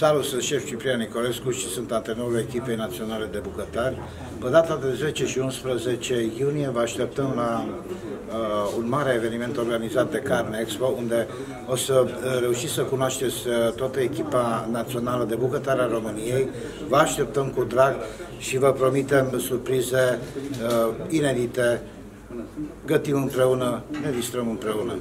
Salut, sunt șef Ciprian Nicolescu și sunt antrenorul echipei naționale de bucătari. Pe data de 10 și 11 iunie vă așteptăm la un mare eveniment organizat de Carne Expo, unde o să reușiți să cunoașteți toată echipa națională de bucătari a României. Vă așteptăm cu drag și vă promitem surprize inedite. Gătim împreună, ne distrăm împreună.